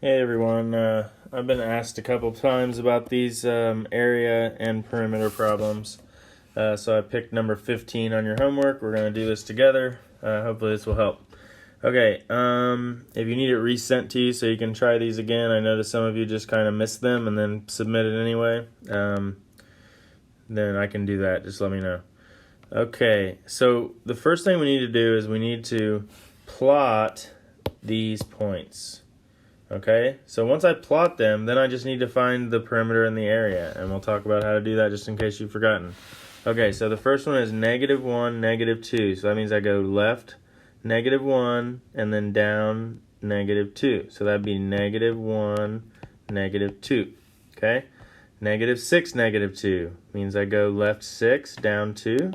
Hey everyone, I've been asked a couple times about these area and perimeter problems. So I picked number 15 on your homework. We're going to do this together. Hopefully this will help. Okay, if you need it resent to you so you can try these again, I noticed some of you just kind of missed them and then submitted anyway. Then I can do that. Just let me know. Okay, so the first thing we need to do is we need to plot these points. Okay, so once I plot them, then I just need to find the perimeter in the area, and we'll talk about how to do that just in case you've forgotten. Okay, so the first one is -1, -2, so that means I go left, -1, and then down, -2. So that'd be -1, -2. Okay, -6, -2 means I go left 6, down 2.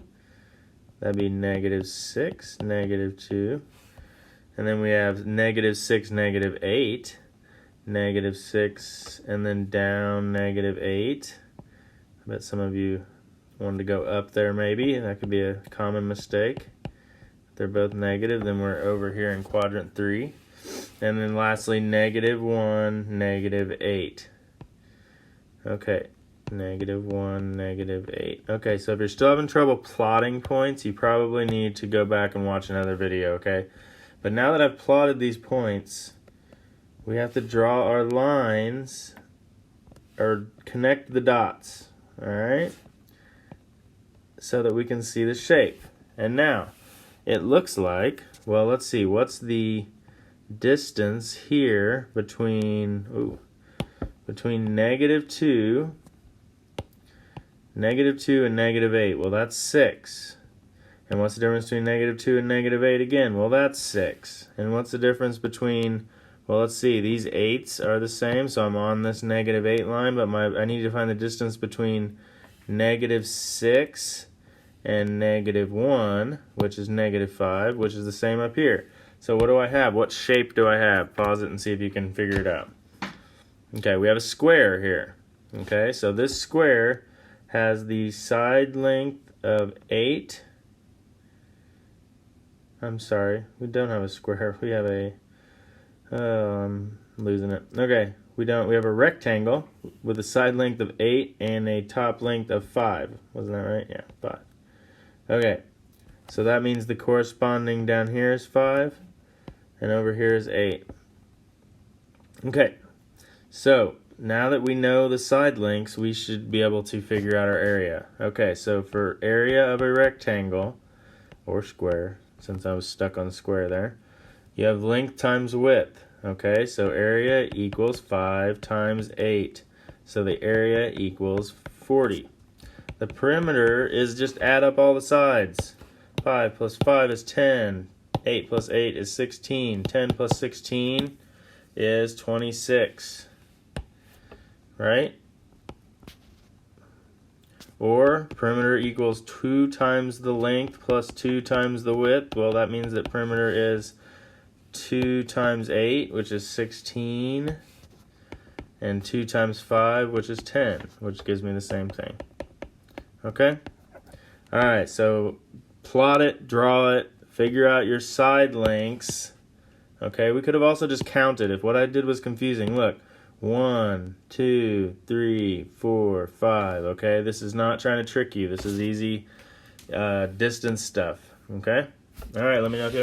That'd be -6, -2. And then we have -6, -8. -6, and then down -8. I bet some of you wanted to go up there maybe. That could be a common mistake. If they're both negative, then we're over here in quadrant 3. And then lastly, -1, -8. Okay, -1, -8. Okay, so if you're still having trouble plotting points, you probably need to go back and watch another video, okay? But now that I've plotted these points, we have to draw our lines or connect the dots, all right, so that we can see the shape. And now it looks like, well, let's see, what's the distance here between -2, -2 and -8? Well, that's 6. And what's the difference between -2 and -8 again? Well, that's 6. And what's the difference between, well, let's see, these 8s are the same, so I'm on this -8 line, but I need to find the distance between -6 and -1, which is -5, which is the same up here. So what do I have? What shape do I have? Pause it and see if you can figure it out. Okay, we have a square here. Okay, so this square has the side length of 8. I'm sorry, we don't have a square. We have a, I'm losing it. Okay, we have a rectangle with a side length of 8 and a top length of 5. Wasn't that right? Yeah, 5. Okay, so that means the corresponding down here is 5, and over here is 8. Okay, so now that we know the side lengths, we should be able to figure out our area. Okay, so for area of a rectangle, or square, since I was stuck on square there, you have length times width. Okay, so area equals 5 times 8. So the area equals 40. The perimeter is just add up all the sides. 5 plus 5 is 10. 8 plus 8 is 16. 10 plus 16 is 26. Right? Or perimeter equals 2 times the length plus 2 times the width. Well, that means that perimeter is 2 times 8, which is 16, and 2 times 5, which is 10, which gives me the same thing. Okay? Alright, so plot it, draw it, figure out your side lengths. Okay, we could have also just counted if what I did was confusing. Look. 1, 2, 3, 4, 5. Okay, this is not trying to trick you. This is easy distance stuff. Okay, all right. Let me know if you have